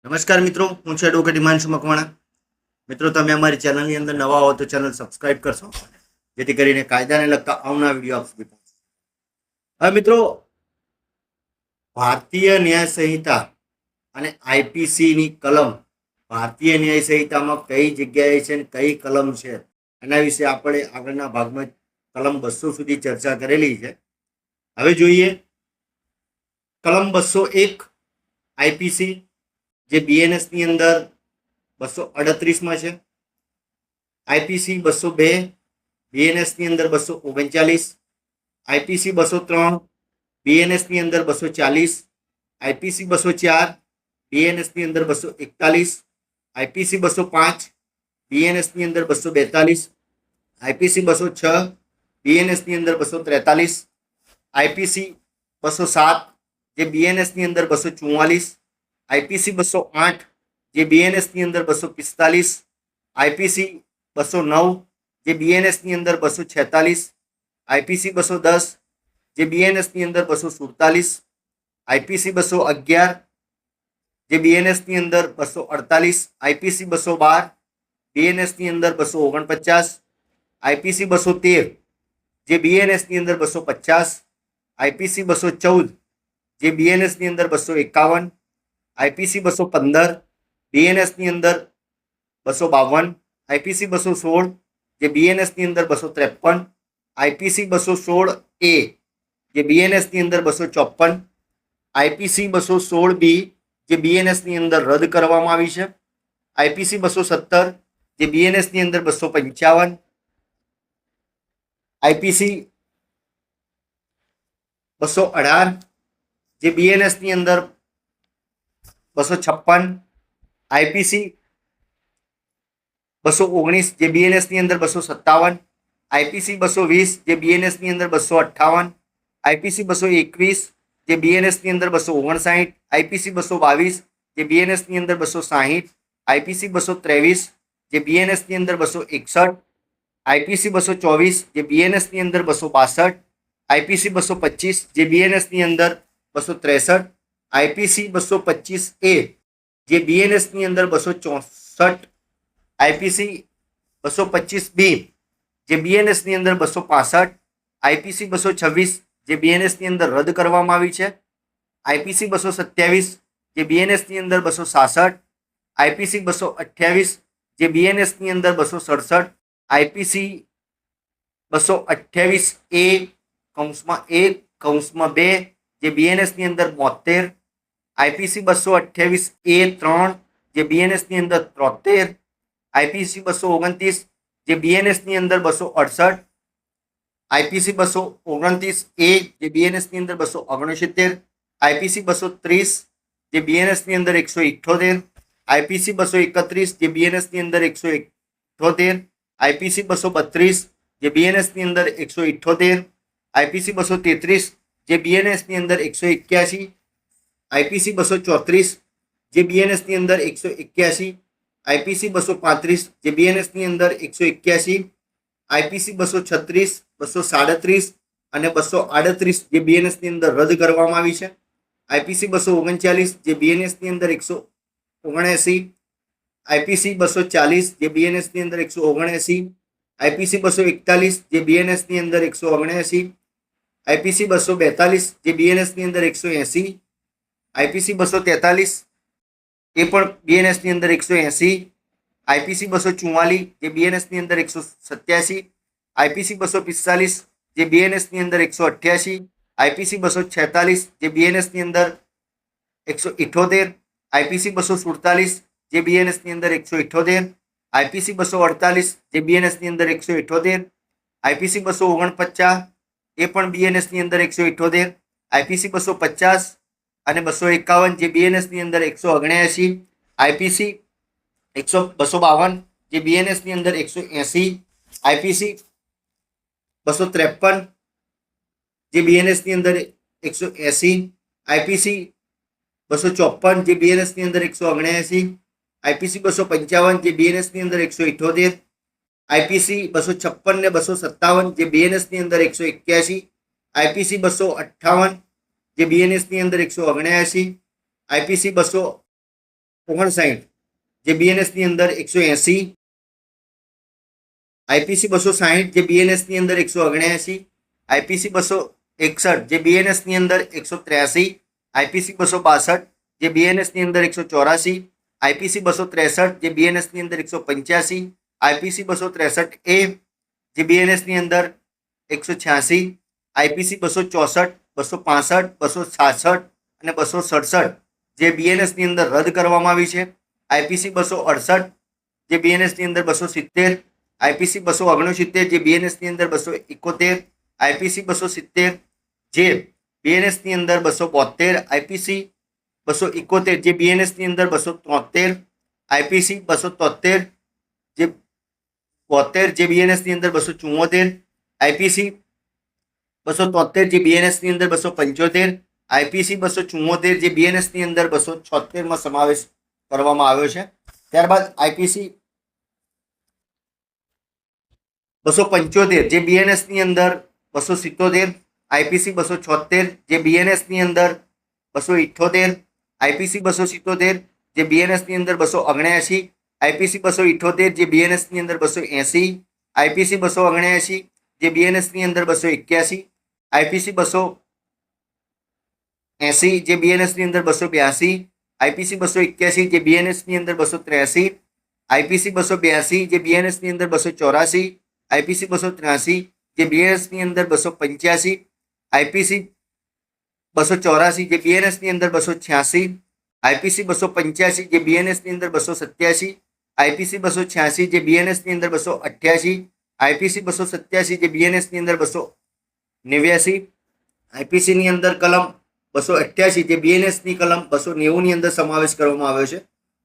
નમસ્કાર મિત્રો, હું છું એડવોકેટ હિમાંશુ મકવાણા. મિત્રો, તમે અમારી ચેનલની અંદર નવા હો તો ચેનલ સબસ્ક્રાઇબ કરશો, જેથી કરીને કાયદાને લગતા આવનાર વિડીયો આપ સુધી પહોંચે. હવે મિત્રો, ભારતીય ન્યાય સંહિતા અને આઈપીસીની કલમ, ભારતીય ન્યાય સંહિતામાં કઈ જગ્યાએ છે અને કઈ કલમ છે, એના વિશે આપણે આગળના ભાગમાં કલમ 200 સુધી ચર્ચા કરેલી છે. હવે જોઈએ કલમ 201 આઈપીસી, જે બીએનએસ ની અંદર 238 છે. આઈપીસી 202 બીએનએસ ની અંદર 239, આઈપીસી 203 બીએનએસ ની અંદર 240, આઈપીસી 204 બીએનએસ ની અંદર 241, આઈપીસી 205 બીએનએસ ની અંદર 242, આઈપીસી 206 બીએનએસ ની અંદર 243, આઈપીસી 207 જે બીએનએસ ની અંદર 244, આઈપીસી 208 જે બીએનએસ ની અંદર 245, આઈપીસી 209 જે બીએનએસ ની અંદર 246, આઈપીસી 210 જે બીએનએસ ની અંદર 247, આઈપીસી 211 જે બીએનએસ ની અંદર 248, આઈપીસી 212 બીએનએસ ની અંદર 249, આઈપીસી 213 જે બીએનએસ ની અંદર 250, આઈપીસી 214 જે બીએનએસ ની અંદર 251, આઈપીસી 215 બીએનએસ ની અંદર 252, આઈપીસી 216 જે બીએનએસ ની અંદર 253, આઈપીસી 216 એ જે બીએનએસ ની અંદર 254, આઈપીસી 216 બી જે બીએનએસ ની અંદર રદ કરવામાં આવી છે, આઈપીસી 217 જે બીએનએસ ની અંદર 255, આઈપીસી 218 જે બીએનએસ ની અંદર 256, આઈપીસી 219 જે બીએનએસ ની અંદર 257, આઈપીસી 220 જે બીએનએસ ની અંદર 258, આઈપીસી 221 જે બીએનએસ ની અંદર 259, આઈપીસી 222 જે બીએનએસ ની અંદર 260, આઈપીસી 223 જે બીએનએસ ની અંદર 261, આઈપીસી 224 જે બીએનએસ ની અંદર 262, આઈપીસી 225 જે બીએનએસ ની અંદર 263, આઈપીસી 225 એ જે બીએનએસ ની અંદર 264, આઈપીસી 225 બી જે બીએનએસ ની અંદર 265, આઈપીસી 226 જે બીએનએસ ની અંદર રદ કરવામાં આવી છે, આઈપીસી 227 જે બીએનએસ ની અંદર 266, આઈપીસી 228 જે બીએનએસ ની અંદર 267, આઈપીસી 228 એ કૌંસમાં 1 કૌંસમાં 2 જે બીએનએસ ની અંદર 72, આઈપીસી 228 એ 3 જે બીએનએસ ની અંદર 73, આઈપીસી 229 જે બીએનએસ ની અંદર 268, આઈપીસી 229 એ જે બીએનએસ ની અંદર 269, આઈપીસી 230 જે બીએનએસ ની અંદર 178, આઈપીસી 231 જે બીએનએસ ની અંદર 178, આઈપીસી 232 જે બીએનએસ ની અંદર 178, આઈપીસી 233 જે બીએનએસ ની અંદર 181, આઈપીસી 234 જે બીએનએસ ની અંદર 181, આઈપીસી 235 જે બીએનએસ ની અંદર 181, આઈપીસી 236, 237 અને 238 જે બીએનએસ ની અંદર રદ કરવામાં આવી છે, આઈપીસી 239 જે બીએનએસ ની અંદર 179, આઈપીસી 240 જે બીએનએસ ની અંદર 179, આઈપીસી 241 જે બીએનએસ ની અંદર 179, આઈપીસી 242 જે બીએનએસ ની અંદર 180, આઈપીસી 243 એ પણ બીએનએસ ની અંદર 180, આઈપીસી 244 જે બીએનએસ ની અંદર 187, આઈપીસી 245 જે બીએનએસ ની અંદર 188, આઈપીસી 246 જે બીએનએસ ની અંદર 178, આઈપીસી 247 જે બીએનએસ ની અંદર 178, આઈપીસી 248 જે બીએનએસ ની અંદર 178, આઈપીસી 249 એ પણ બીએનએસ ની અંદર 178, આઈપીસી 250 અને 251 જે બીએનએસ ની અંદર 179, આઈપીસી 252 જે બીએનએસ ની અંદર 180, આઈપીસી 253 જે બીએનએસ ની અંદર 180, આઈપીસી 254 જે બીએનએસ ની અંદર 179, આઈપીસી 255 જે બીએનએસ ની અંદર 178, આઈપીસી 256 ને 257 જે બીએનએસ ની અંદર 181, આઈપીસી 258 જે બીએનએસ ની અંદર 179, આઈપીસી 200 59 જે બીએનએસ ની અંદર 180, આઈપીસી 260 જે બીએનએસ ની અંદર 179, આઈપીસી 261 જે બીએનએસ ની અંદર 183, આઈપીસી 262 જે બીએનએસ ની અંદર 184, આઈપીસી 263 જે બીએનએસ ની અંદર 185, આઈપીસી 263 એ જે બીએનએસ ની અંદર 186, આઈપીસી 264, 265, 266 અને 267 જે બીએનએસ ની અંદર રદ કરવામાં આવી છે, આઈપીસી 268 જે બીએનએસ ની અંદર 270, આઈપીસી 269 જે બીએનએસ ની અંદર 271, આઈપીસી 270 જે બીએનએસ ની અંદર 272, આઈપીસી 271 જે બીએનએસ ની અંદર 273, આઈપીસી 273 જે 72 જે બીએનએસ ની અંદર 274, આઈપીસી 273 જે બીએનએસ ની અંદર 275, આઈપીસી 274 જે બીએનએસ ની અંદર 276 માં સમાવેશ કરવામાં આવ્યો છે. ત્યારબાદ આઈપીસી 275 જે બીએનએસ ની અંદર 277, આઈપીસી 276 જે બીએનએસ ની અંદર 278, આઈપીસી 277 જે બીએનએસ ની અંદર 279, આઈપીસી 278 જે બીએનએસ ની અંદર 280, આઈપીસી 279 જે બીએનએસ ની અંદર 281, આઈપીસી 280 જે બીએનએસ ની અંદર 282, આઈપીસી 281 જે બીએનએસ ની અંદર 283, આઈપીસી 282 જે બીએનએસ ની અંદર 284, આઈપીસી 283 જે બીએનએસ ની અંદર 285, આઈપીસી 284 જે બીએનએસ ની અંદર 286, આઈપીસી 285 જે બીએનએસ ની અંદર 287, આઈપીસી 286 જે બીએનએસ ની અંદર 288, આઈપીસી 287 જે બીએનએસ ની અંદર 289, આઈપીસી ની અંદર કલમ 288 જે બીએનએસ ની કલમ 290 ની અંદર સમાવેશ કરવામાં આવ્યો છે.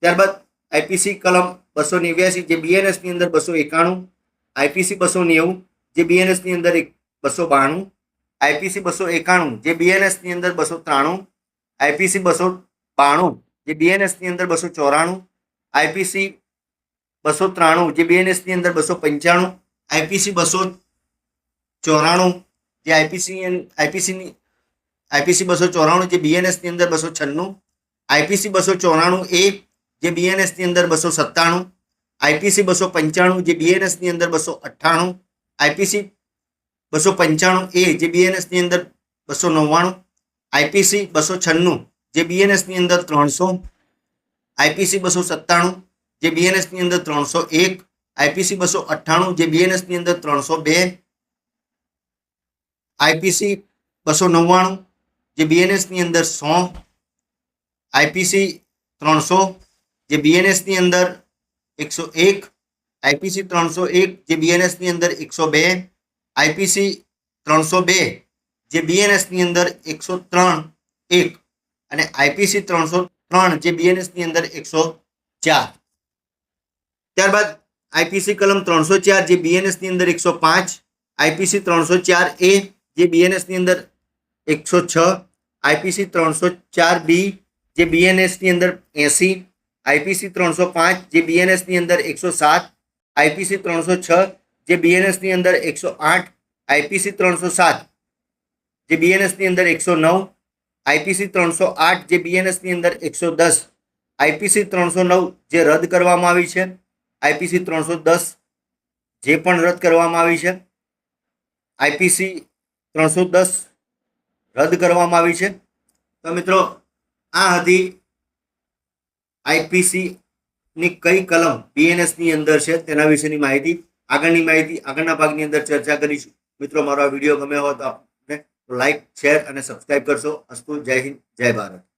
ત્યારબાદ આઈપીસી કલમ 289 જે બીએનએસ ની અંદર 291, આઈપીસી 290 જે બીએનએસ ની અંદર 292, આઈપીસી 291 જે બીએનએસ ની અંદર 293, આઈપીસી 292 જે બીએનએસ ની અંદર 294, આઈપીસી 293 જે બીએનએસ ની અંદર 295, આઈપીસી 294 જે આઈપીસી 294 જે બીએનએસ ની અંદર 296, આઈપીસી 294 એ જે બીએનએસ ની અંદર 297, આઈપીસી 295 જે બીએનએસ ની અંદર 298, આઈપીસી 295 એ જે બીએનએસ ની અંદર 299, આઈપીસી 296 જે બીએનએસ ની અંદર 300, આઈપીસી 297 જે બીએનએસ ની અંદર 301, આઈપીસી 298 જે બીએનએસ ની અંદર 302, આઈપીસી 299 જે બીએનએસ ની અંદર 100, આઈપીસી 300 જે બીએનએસ ની અંદર 101, આઈપીસી 301 જે બીએનએસ ની અંદર 102, આઈપીસી 302 જે બીએનએસ ની અંદર 103 1 અને આઈપીસી 303 જે બીએનએસ ની અંદર 104. ત્યારબાદ આઈપીસી કલમ 304 જે બીએનએસ ની અંદર 105, આઈપીસી 304 એ જે બીએનએસ ની અંદર 106, આઈપીસી 304 બી જે બીએનએસ ની અંદર 80, આઈપીસી 305 જે બીએનએસ ની અંદર 107, આઈપીસી 306 જે બીએનએસ ની અંદર 108, આઈપીસી 307 જે બીએનએસ ની અંદર 109, આઈપીસી 308 જે બીએનએસ ની અંદર 110, આઈપીસી 309 જે રદ કરવામાં આવી છે, આઈપીસી 310 જે પણ રદ કરવામાં આવી છે, આઈપીસી 310 રદ કરવામાં આવી છે. તો મિત્રો આ હતી આઈપીસી ની કઈ કલમ બીએનએસ ની અંદર છે તેના વિશેની માહિતી. આગળની માહિતી આગળના ભાગની અંદર ચર્ચા કરીશું. મિત્રો મારો આ વિડીયો ગમ્યો હોય તો આપને લાઈક, શેર અને સબસ્ક્રાઇબ કરશો. અસ્તુ. જય હિન્દ, જય ભારત.